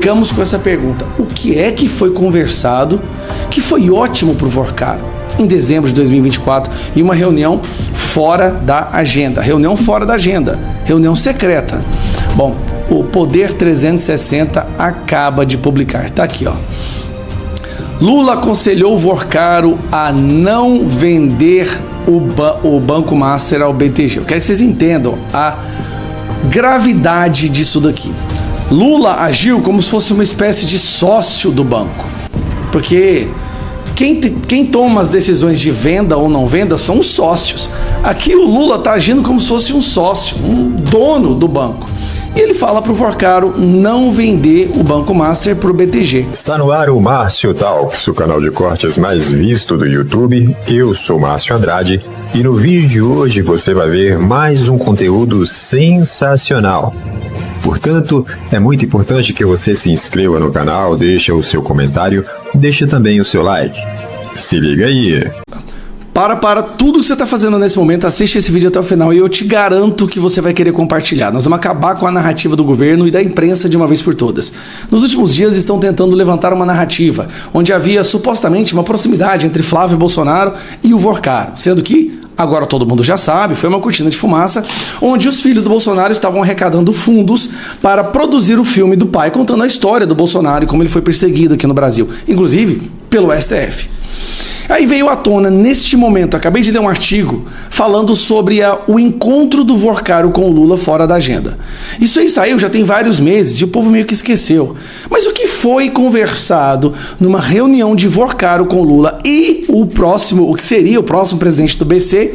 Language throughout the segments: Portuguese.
ficamos com essa pergunta: o que é que foi conversado que foi ótimo para o Vorcaro em dezembro de 2024 em uma reunião fora da agenda? Reunião fora da agenda, reunião secreta. Bom, o Poder 360 acaba de publicar, tá aqui, ó. Lula aconselhou o Vorcaro a não vender o Banco Master ao BTG. Eu quero que vocês entendam a gravidade disso daqui. Lula agiu como se fosse uma espécie de sócio do banco, porque quem toma as decisões de venda ou não venda são os sócios. Aqui o Lula está agindo como se fosse um sócio, um dono do banco. E ele fala para o Vorcaro não vender o Banco Master para o BTG. Está no ar o Márcio Talks, o canal de cortes mais visto do YouTube. Eu sou Márcio Andrade e no vídeo de hoje você vai ver mais um conteúdo sensacional. Portanto, é muito importante que você se inscreva no canal, deixe o seu comentário, deixe também o seu like. Se liga aí! Para tudo que você está fazendo nesse momento, assiste esse vídeo até o final e eu te garanto que você vai querer compartilhar. Nós vamos acabar com a narrativa do governo e da imprensa de uma vez por todas. Nos últimos dias estão tentando levantar uma narrativa onde havia supostamente uma proximidade entre Flávio Bolsonaro e o Vorcaro, sendo que agora todo mundo já sabe, foi uma cortina de fumaça, onde os filhos do Bolsonaro estavam arrecadando fundos para produzir o filme do pai, contando a história do Bolsonaro e como ele foi perseguido aqui no Brasil, inclusive pelo STF. Aí veio à tona, neste momento, acabei de ler um artigo falando sobre o encontro do Vorcaro com o Lula fora da agenda. Isso aí saiu já tem vários meses e o povo meio que esqueceu. Mas o que foi conversado numa reunião de Vorcaro com o Lula e o que seria o próximo presidente do BC,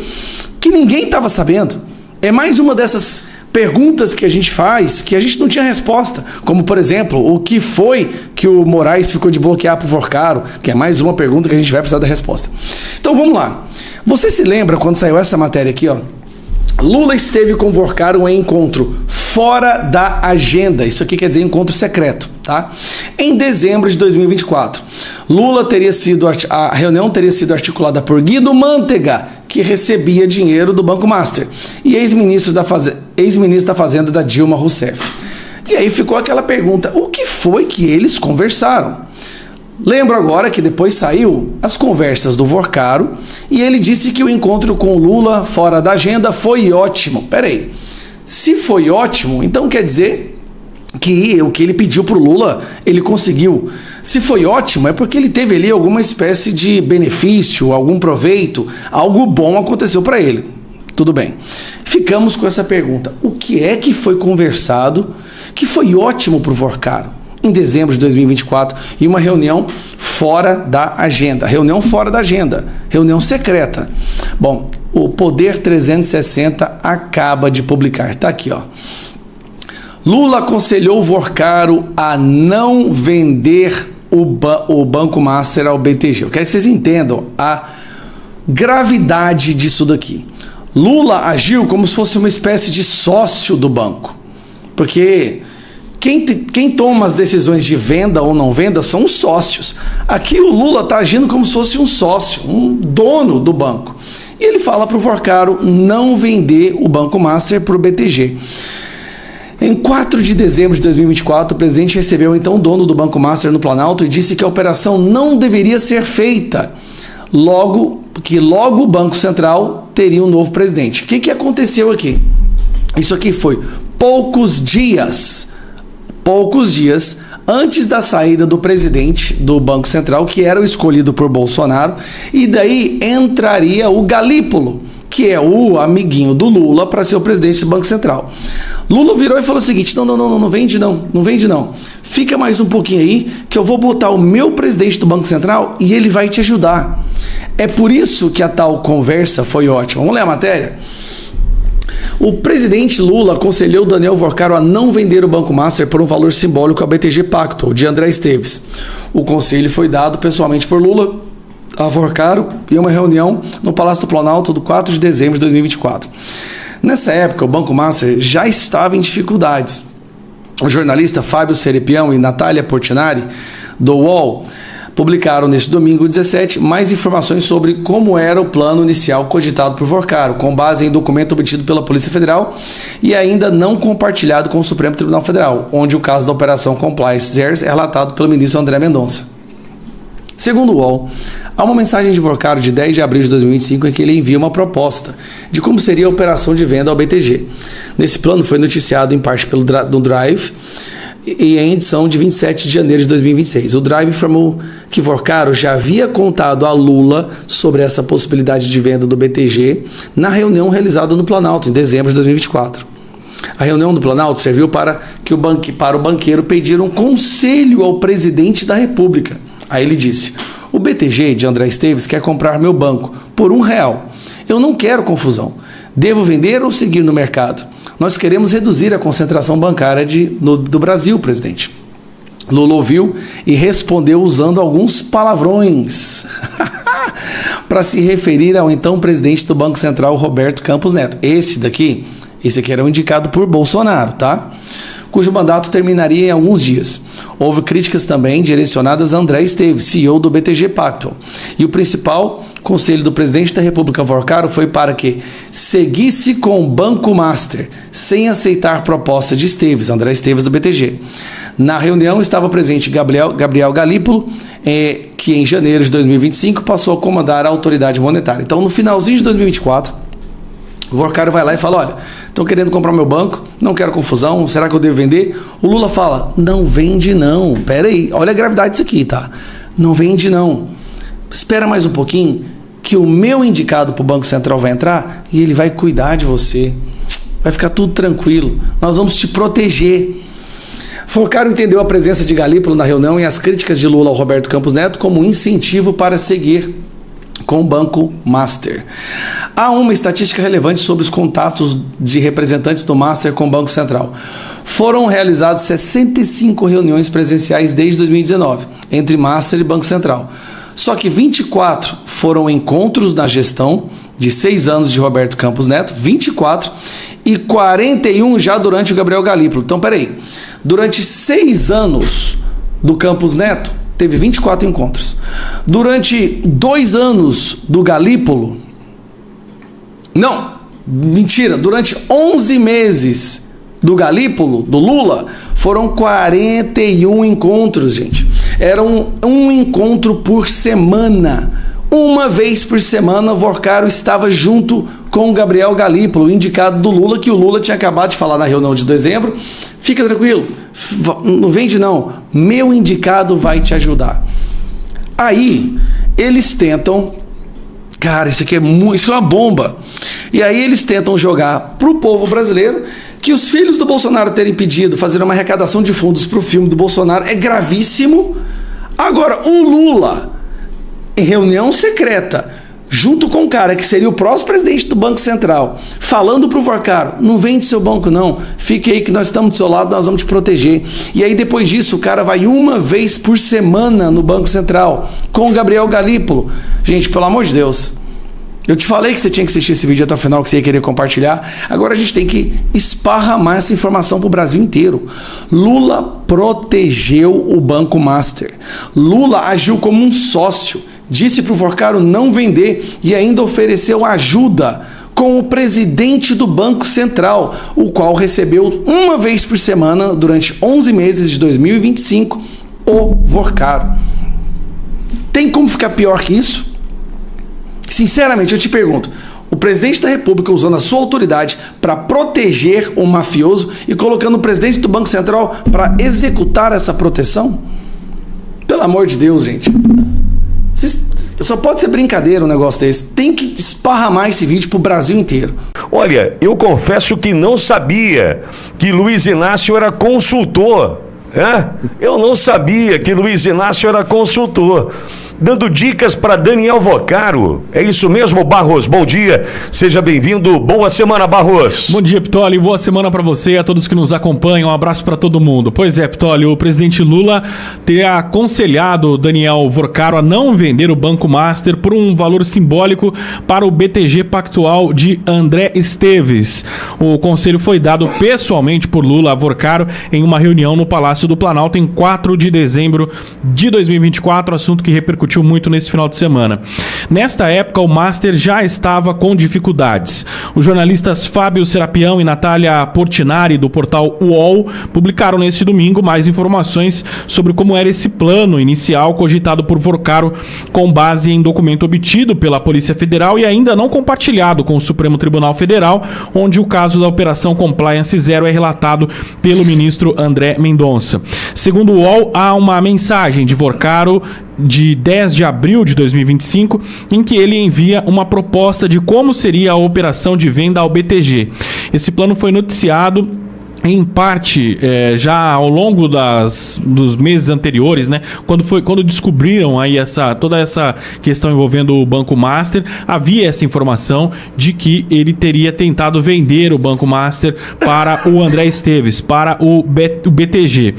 que ninguém estava sabendo? É mais uma dessas perguntas que a gente faz que a gente não tinha resposta, como por exemplo, o que foi que o Moraes ficou de bloquear para o Vorcaro, que é mais uma pergunta que a gente vai precisar da resposta. Então vamos lá. Você se lembra quando saiu essa matéria aqui, ó? Lula esteve com o Vorcaro em encontro fora da agenda. Isso aqui quer dizer encontro secreto, tá? Em dezembro de 2024. A reunião teria sido articulada por Guido Mantega, que recebia dinheiro do Banco Master, e ex-ministro da Fazenda da Dilma Rousseff. E aí ficou aquela pergunta: o que foi que eles conversaram? Lembro agora que depois saiu as conversas do Vorcaro e ele disse que o encontro com o Lula fora da agenda foi ótimo. Peraí, se foi ótimo, então quer dizer que o que ele pediu para o Lula, ele conseguiu. Se foi ótimo, é porque ele teve ali alguma espécie de benefício, algum proveito, algo bom aconteceu para ele. Tudo bem. Ficamos com essa pergunta: o que é que foi conversado que foi ótimo para o Vorcaro em dezembro de 2024 em uma reunião fora da agenda? Reunião fora da agenda, reunião secreta. Bom, o Poder 360 acaba de publicar, tá aqui, ó. Lula aconselhou o Vorcaro a não vender o Banco Master ao BTG. Eu quero que vocês entendam a gravidade disso daqui. Lula agiu como se fosse uma espécie de sócio do banco, porque quem toma as decisões de venda ou não venda são os sócios. Aqui o Lula está agindo como se fosse um sócio, um dono do banco. E ele fala para o Vorcaro não vender o Banco Master para o BTG. Em 4 de dezembro de 2024, o presidente recebeu então o dono do Banco Master no Planalto e disse que a operação não deveria ser feita, porque logo o Banco Central teria um novo presidente. O que aconteceu aqui? Isso aqui foi poucos dias antes da saída do presidente do Banco Central, que era o escolhido por Bolsonaro, e daí entraria o Galípolo, que é o amiguinho do Lula, para ser o presidente do Banco Central. Lula virou e falou o seguinte: não vende não. Fica mais um pouquinho aí, que eu vou botar o meu presidente do Banco Central e ele vai te ajudar. É por isso que a tal conversa foi ótima. Vamos ler a matéria? O presidente Lula aconselhou Daniel Vorcaro a não vender o Banco Master por um valor simbólico ao BTG Pactual, de André Esteves. O conselho foi dado pessoalmente por Lula a Vorcaro em uma reunião no Palácio do Planalto do 4 de dezembro de 2024. Nessa época, o Banco Master já estava em dificuldades. O jornalista Fábio Serepião e Natália Portinari, do UOL, publicaram neste domingo 17 mais informações sobre como era o plano inicial cogitado por Vorcaro, com base em documento obtido pela Polícia Federal e ainda não compartilhado com o Supremo Tribunal Federal, onde o caso da Operação Compliance Zers é relatado pelo ministro André Mendonça. Segundo o UOL, há uma mensagem de Vorcaro de 10 de abril de 2025 em que ele envia uma proposta de como seria a operação de venda ao BTG. Nesse plano foi noticiado em parte pelo Drive e em edição de 27 de janeiro de 2026. O Drive informou que Vorcaro já havia contado a Lula sobre essa possibilidade de venda do BTG na reunião realizada no Planalto, em dezembro de 2024. A reunião do Planalto serviu para o banqueiro pedir um conselho ao presidente da República. Aí ele disse: o BTG de André Esteves quer comprar meu banco por R$1. Eu não quero confusão. Devo vender ou seguir no mercado? Nós queremos reduzir a concentração bancária do Brasil, presidente. Lula ouviu e respondeu usando alguns palavrões para se referir ao então presidente do Banco Central, Roberto Campos Neto. Esse aqui era o indicado por Bolsonaro, tá? Cujo mandato terminaria em alguns dias. Houve críticas também direcionadas a André Esteves, CEO do BTG Pactual. E o principal conselho do presidente da República, Vorcaro, foi para que seguisse com o Banco Master, sem aceitar proposta de Esteves, André Esteves do BTG. Na reunião estava presente Gabriel Galípolo, que em janeiro de 2025 passou a comandar a autoridade monetária. Então, no finalzinho de 2024, o Vorcaro vai lá e fala: olha, estão querendo comprar meu banco, não quero confusão, será que eu devo vender? O Lula fala: não vende não, pera aí, olha a gravidade disso aqui, tá? Não vende não, espera mais um pouquinho que o meu indicado para o Banco Central vai entrar e ele vai cuidar de você, vai ficar tudo tranquilo, nós vamos te proteger. Vorcaro entendeu a presença de Galípolo na reunião e as críticas de Lula ao Roberto Campos Neto como um incentivo para seguir com o Banco Master. Há uma estatística relevante sobre os contatos de representantes do Master com o Banco Central. Foram realizadas 65 reuniões presenciais desde 2019, entre Master e Banco Central. Só que 24 foram encontros na gestão de 6 anos de Roberto Campos Neto, 24, e 41 já durante o Gabriel Galípolo. Então, peraí, durante 6 anos do Campos Neto, teve 24 encontros. Durante 2 anos do Galípolo, durante 11 meses do Galípolo, do Lula, foram 41 encontros, gente. Era um encontro por semana. Uma vez por semana, Vorcaro estava junto com o Gabriel Galípolo, indicado do Lula, que o Lula tinha acabado de falar na reunião de dezembro. Fica tranquilo, não vende não, meu indicado vai te ajudar. Aí, eles tentam, cara, isso é uma bomba. E aí eles tentam jogar pro povo brasileiro que os filhos do Bolsonaro terem pedido fazer uma arrecadação de fundos pro filme do Bolsonaro é gravíssimo. Agora, o Lula, em reunião secreta, junto com o cara que seria o próximo presidente do Banco Central, falando pro Vorcaro: não vende seu banco não, fique aí que nós estamos do seu lado, nós vamos te proteger. E aí depois disso o cara vai uma vez por semana no Banco Central com o Gabriel Galípolo. Gente, pelo amor de Deus, eu te falei que você tinha que assistir esse vídeo até o final, que você ia querer compartilhar. Agora a gente tem que esparramar essa informação para o Brasil inteiro. Lula protegeu o Banco Master. Lula agiu como um sócio, disse para o Vorcaro não vender e ainda ofereceu ajuda com o presidente do Banco Central, o qual recebeu uma vez por semana durante 11 meses de 2025 o Vorcaro. Tem como ficar pior que isso? Sinceramente, eu te pergunto, o presidente da República usando a sua autoridade para proteger um mafioso e colocando o presidente do Banco Central para executar essa proteção? Pelo amor de Deus, gente. Só pode ser brincadeira um negócio desse. Tem que esparramar esse vídeo pro Brasil inteiro. Olha, eu confesso que não sabia que Luiz Inácio era consultor. Eu não sabia que Luiz Inácio era consultor. dando dicas para Daniel Vocaro. É isso mesmo, Barros? Bom dia, seja bem-vindo. Boa semana, Barros. Bom dia, Ptolio. Boa semana para você e a todos que nos acompanham. Um abraço para todo mundo. Pois é, Ptolio, o presidente Lula teria aconselhado Daniel Vocaro a não vender o Banco Master por um valor simbólico para o BTG Pactual de André Esteves. O conselho foi dado pessoalmente por Lula a Vocaro em uma reunião no Palácio do Planalto em 4 de dezembro de 2024, assunto que repercutiu muito nesse final de semana. Nesta época, o Master já estava com dificuldades. Os jornalistas Fábio Serapião e Natália Portinari, do portal UOL, publicaram neste domingo mais informações sobre como era esse plano inicial cogitado por Vocaro com base em documento obtido pela Polícia Federal e ainda não compartilhado com o Supremo Tribunal Federal, onde o caso da Operação Compliance Zero é relatado pelo ministro André Mendonça. Segundo o UOL, há uma mensagem de Vocaro de 10 de abril de 2025, em que ele envia uma proposta de como seria a operação de venda ao BTG. Esse plano foi noticiado em parte, já ao longo dos meses anteriores, né, quando descobriram aí toda essa questão envolvendo o Banco Master, havia essa informação de que ele teria tentado vender o Banco Master para o André Esteves, para o BTG.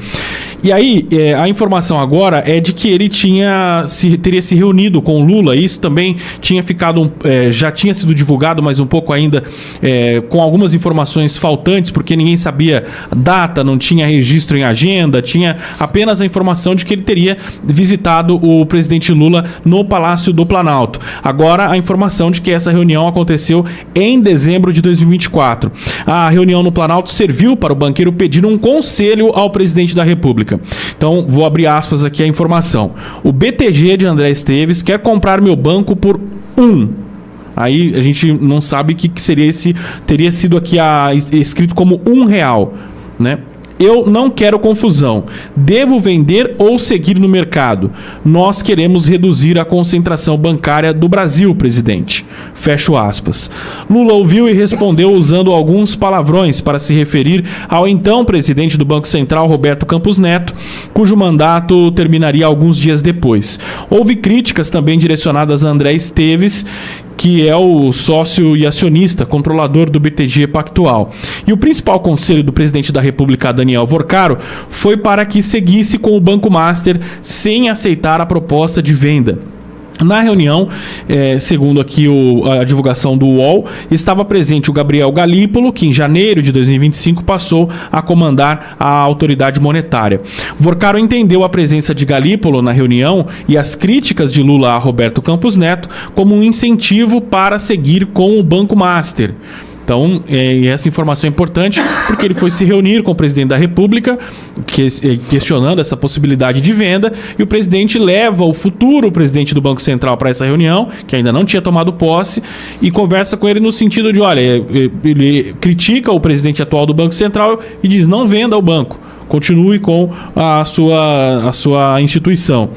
E aí, a informação agora é de que ele teria se reunido com o Lula. Isso também tinha ficado, já tinha sido divulgado, mas um pouco ainda com algumas informações faltantes, porque ninguém sabia a data, não tinha registro em agenda, tinha apenas a informação de que ele teria visitado o presidente Lula no Palácio do Planalto. Agora, a informação de que essa reunião aconteceu em dezembro de 2024. A reunião no Planalto serviu para o banqueiro pedir um conselho ao presidente da República. Então, vou abrir aspas aqui a informação. O BTG de André Esteves quer comprar meu banco por 1. Aí a gente não sabe o que seria teria sido aqui escrito como R$1, né? Eu não quero confusão. Devo vender ou seguir no mercado? Nós queremos reduzir a concentração bancária do Brasil, presidente. Fecho aspas. Lula ouviu e respondeu usando alguns palavrões para se referir ao então presidente do Banco Central, Roberto Campos Neto, cujo mandato terminaria alguns dias depois. Houve críticas também direcionadas a André Esteves, que é o sócio e acionista, controlador do BTG Pactual. E o principal conselho do presidente da República, Daniel Vocaro, foi para que seguisse com o Banco Master sem aceitar a proposta de venda. Na reunião, segundo aqui a divulgação do UOL, estava presente o Gabriel Galípolo, que em janeiro de 2025 passou a comandar a autoridade monetária. Vocaro entendeu a presença de Galípolo na reunião e as críticas de Lula a Roberto Campos Neto como um incentivo para seguir com o Banco Master. Então, essa informação é importante porque ele foi se reunir com o presidente da República, questionando essa possibilidade de venda, e o presidente leva o futuro presidente do Banco Central para essa reunião, que ainda não tinha tomado posse, e conversa com ele no sentido de, olha, ele critica o presidente atual do Banco Central e diz, não venda o banco. Continue com a sua instituição.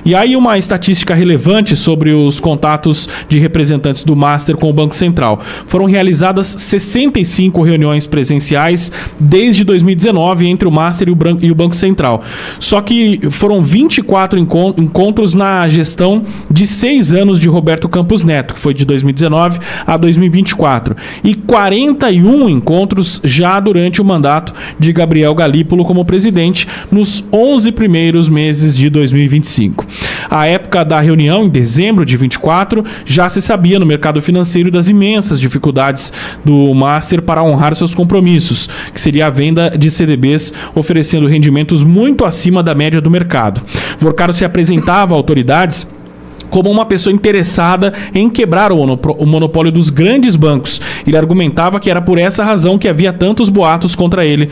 E aí uma estatística relevante sobre os contatos de representantes do Master com o Banco Central. Foram realizadas 65 reuniões presenciais desde 2019 entre o Master e o Banco Central. Só que foram 24 encontros na gestão de 6 anos de Roberto Campos Neto, que foi de 2019 a 2024. E 41 encontros já durante o mandato de Gabriel Galípolo como presidente nos 11 primeiros meses de 2025. À época da reunião, em dezembro de 24, já se sabia no mercado financeiro das imensas dificuldades do Master para honrar seus compromissos, que seria a venda de CDBs oferecendo rendimentos muito acima da média do mercado. Vocaro se apresentava a autoridades como uma pessoa interessada em quebrar o monopólio dos grandes bancos. Ele argumentava que era por essa razão que havia tantos boatos contra ele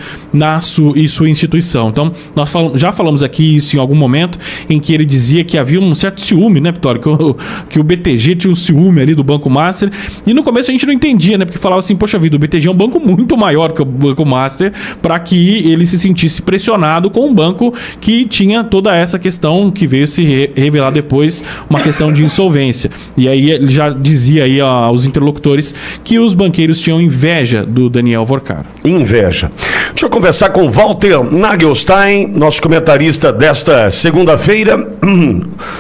e sua instituição. Então, nós já falamos aqui isso em algum momento, em que ele dizia que havia um certo ciúme, né, Ptolio? Que o BTG tinha um ciúme ali do Banco Master. E no começo a gente não entendia, né? Porque falava assim, poxa vida, o BTG é um banco muito maior que o Banco Master, para que ele se sentisse pressionado com um banco que tinha toda essa questão que veio se revelar depois, uma questão de insolvência. E aí ele já dizia aí aos interlocutores que os banqueiros tinham inveja do Daniel Vorcaro. Inveja. Deixa eu conversar com Walter Nagelstein, nosso comentarista desta segunda-feira.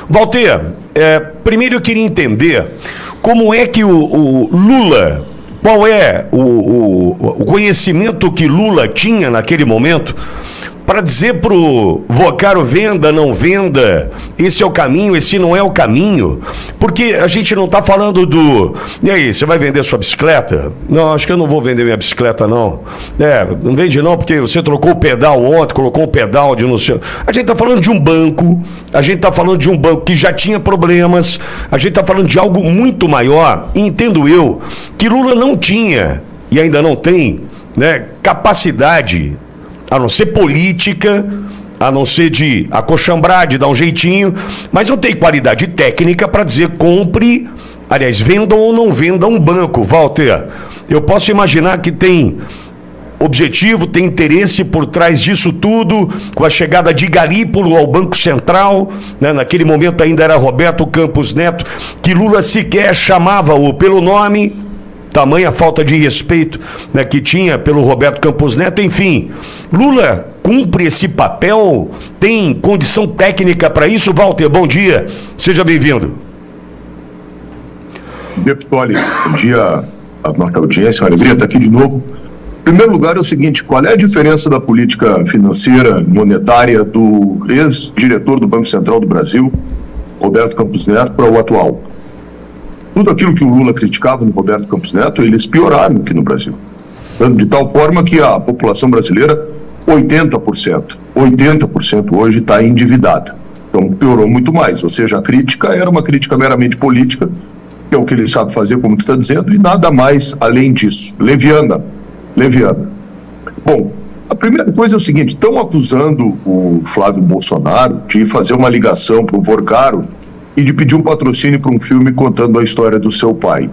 Walter, primeiro eu queria entender como é que o Lula, qual é o conhecimento que Lula tinha naquele momento para dizer pro Vorcaro venda, não venda, esse é o caminho, esse não é o caminho, porque a gente não está falando do... E aí, você vai vender sua bicicleta? Não, acho que eu não vou vender minha bicicleta, não. Não vende não, porque você trocou o pedal ontem, colocou um pedal de não sei... A gente está falando de um banco, que já tinha problemas, a gente está falando de algo muito maior, e entendo eu que Lula não tinha, e ainda não tem, capacidade, a não ser política, a não ser de acochambrar, de dar um jeitinho, mas não tem qualidade técnica para dizer compre, aliás, vendam ou não vendam um banco. Walter, eu posso imaginar que tem objetivo, tem interesse por trás disso tudo, com a chegada de Galípolo ao Banco Central, naquele momento ainda era Roberto Campos Neto, que Lula sequer chamava-o pelo nome, tamanha falta de respeito que tinha pelo Roberto Campos Neto. Enfim, Lula cumpre esse papel, tem condição técnica para isso? Walter, bom dia, seja bem-vindo. Bom dia, Pistoli. Bom dia à nossa audiência, uma alegria estar aqui de novo. Em primeiro lugar é o seguinte, qual é a diferença da política financeira, monetária do ex-diretor do Banco Central do Brasil, Roberto Campos Neto, para o atual? Tudo aquilo que o Lula criticava no Roberto Campos Neto, eles pioraram aqui no Brasil. De tal forma que a população brasileira, 80% hoje está endividada. Então piorou muito mais. Ou seja, a crítica era uma crítica meramente política, que é o que ele sabe fazer, como tu está dizendo, e nada mais além disso. Leviana. Bom, a primeira coisa é o seguinte, estão acusando o Flávio Bolsonaro de fazer uma ligação para o Vorcaro e de pedir um patrocínio para um filme contando a história do seu pai.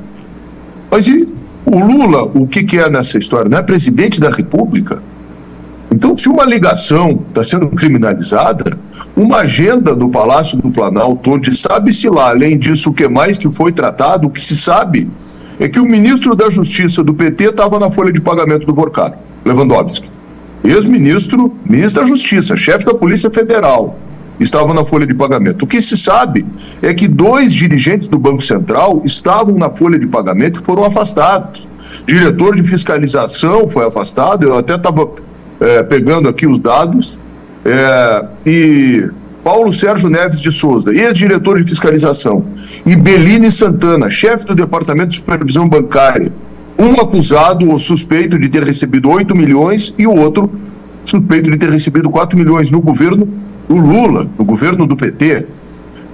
Mas e o Lula, o que é nessa história? Não é presidente da República? Então, se uma ligação está sendo criminalizada, uma agenda do Palácio do Planalto, onde sabe-se lá, além disso, o que mais que foi tratado, o que se sabe é que o ministro da Justiça do PT estava na folha de pagamento do Vorcaro, Lewandowski. Ex-ministro, ministro da Justiça, chefe da Polícia Federal, estavam na folha de pagamento. O que se sabe é que 2 dirigentes do Banco Central estavam na folha de pagamento e foram afastados. Diretor de fiscalização foi afastado, eu até estava pegando aqui os dados, e Paulo Sérgio Neves de Souza, ex-diretor de fiscalização, e Beline Santana, chefe do Departamento de Supervisão Bancária, um acusado ou suspeito de ter recebido 8 milhões e o outro suspeito de ter recebido 4 milhões no governo do Lula, no governo do PT.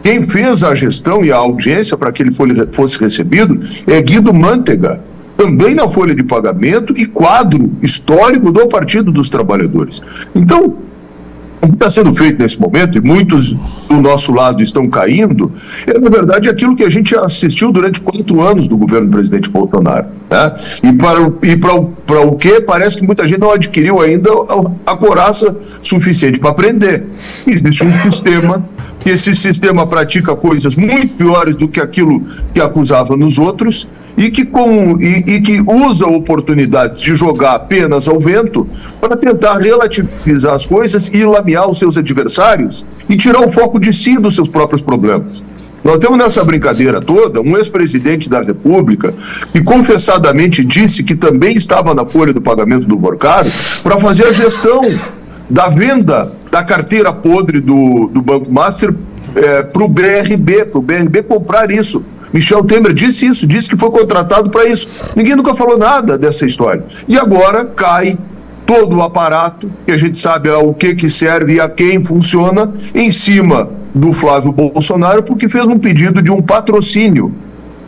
Quem fez a gestão e a audiência para que ele fosse recebido é Guido Mantega, também na folha de pagamento e quadro histórico do Partido dos Trabalhadores. Então, o que está sendo feito nesse momento, e muitos do nosso lado estão caindo, é, na verdade, aquilo que a gente assistiu durante 4 anos do governo do presidente Bolsonaro. Né? E para o que parece que muita gente não adquiriu ainda a coraça suficiente para aprender. Existe um sistema, e esse sistema pratica coisas muito piores do que aquilo que acusava nos outros, e que usa oportunidades de jogar apenas ao vento para tentar relativizar as coisas e lamear os seus adversários e tirar o foco de si dos seus próprios problemas. Nós temos nessa brincadeira toda um ex-presidente da República que confessadamente disse que também estava na folha do pagamento do Vorcaro para fazer a gestão da venda da carteira podre do Banco Master para o BRB comprar isso. Michel Temer disse isso, disse que foi contratado para isso. Ninguém nunca falou nada dessa história. E agora cai todo o aparato, que a gente sabe ao que serve e a quem funciona, em cima do Flávio Bolsonaro, porque fez um pedido de um patrocínio,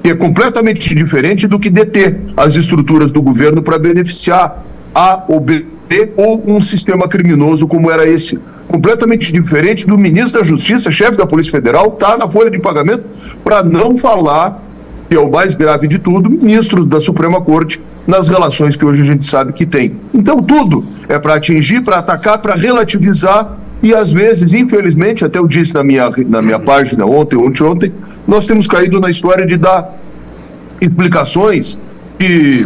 que é completamente diferente do que deter as estruturas do governo para beneficiar A ou B ou um sistema criminoso como era esse. Completamente diferente do ministro da Justiça, chefe da Polícia Federal, está na folha de pagamento, para não falar, que é o mais grave de tudo, ministro da Suprema Corte, nas relações que hoje a gente sabe que tem. Então tudo é para atingir, para atacar, para relativizar E às vezes, infelizmente, até eu disse na minha página ontem, nós temos caído na história de dar explicações que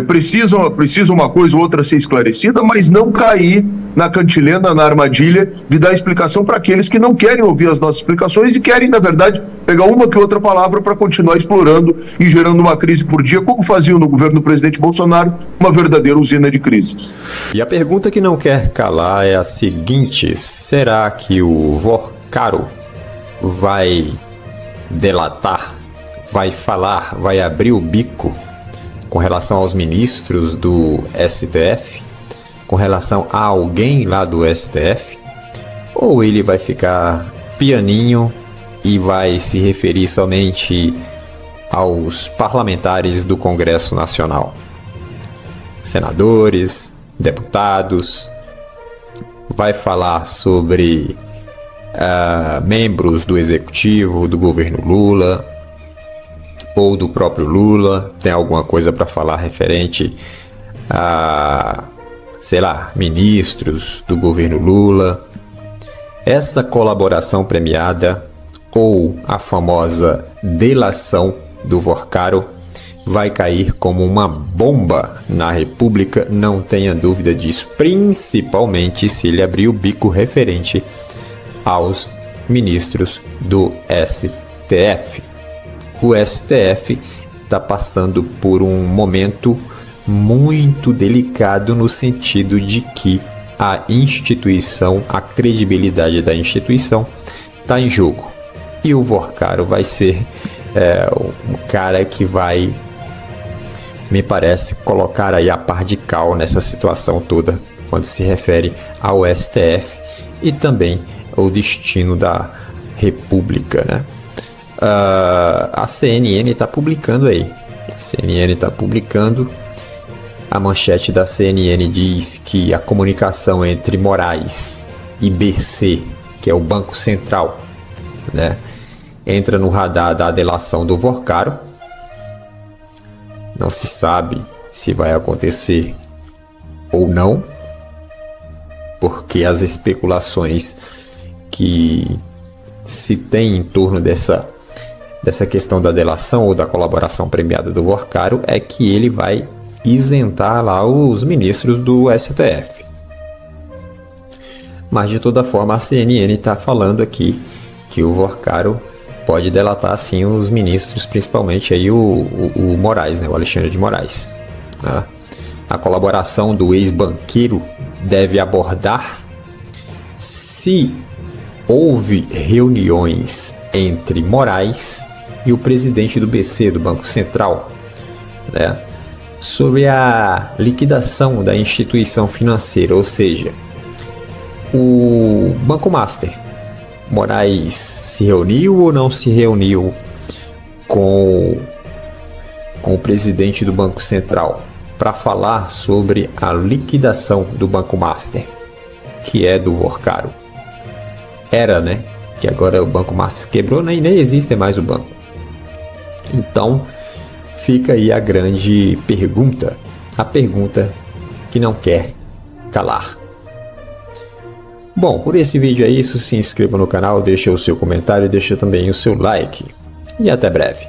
precisam uma coisa ou outra ser esclarecida, mas não cair na cantilena, na armadilha de dar explicação para aqueles que não querem ouvir as nossas explicações e querem, na verdade, pegar uma que outra palavra para continuar explorando e gerando uma crise por dia, como faziam no governo do presidente Bolsonaro, uma verdadeira usina de crises. E a pergunta que não quer calar é a seguinte: será que o Vorcaro vai delatar, vai falar, vai abrir o bico com relação aos ministros do STF, com relação a alguém lá do STF, ou ele vai ficar pianinho e vai se referir somente aos parlamentares do Congresso Nacional? Senadores, deputados, vai falar sobre membros do Executivo, do governo Lula, ou do próprio Lula, tem alguma coisa para falar referente a, sei lá, ministros do governo Lula. Essa colaboração premiada, ou a famosa delação do Vorcaro, vai cair como uma bomba na República, não tenha dúvida disso, principalmente se ele abrir o bico referente aos ministros do STF. O STF está passando por um momento muito delicado no sentido de que a instituição, a credibilidade da instituição está em jogo. E o Vorcaro vai ser um cara que vai, me parece, colocar aí a par de cal nessa situação toda, quando se refere ao STF e também ao destino da República, né? A CNN está publicando aí. A CNN está publicando. A manchete da CNN diz que a comunicação entre Moraes e BC, que é o Banco Central, né, entra no radar da delação do Vorcaro. Não se sabe se vai acontecer ou não, porque as especulações que se tem em torno dessa questão da delação ou da colaboração premiada do Vorcaro é que ele vai isentar lá os ministros do STF. Mas de toda forma a CNN está falando aqui que o Vorcaro pode delatar sim os ministros, principalmente aí o Moraes, né, o Alexandre de Moraes. Né? A colaboração do ex-banqueiro deve abordar se houve reuniões entre Moraes e o presidente do BC, do Banco Central, né, sobre a liquidação da instituição financeira, ou seja, o Banco Master. Moraes se reuniu ou não se reuniu com o presidente do Banco Central para falar sobre a liquidação do Banco Master, que é do Vorcaro? Era, né? Que agora o Banco Master quebrou, nem existe mais o banco. Então, fica aí a grande pergunta, a pergunta que não quer calar. Bom, por esse vídeo é isso. Se inscreva no canal, deixa o seu comentário, deixa também o seu like. E até breve.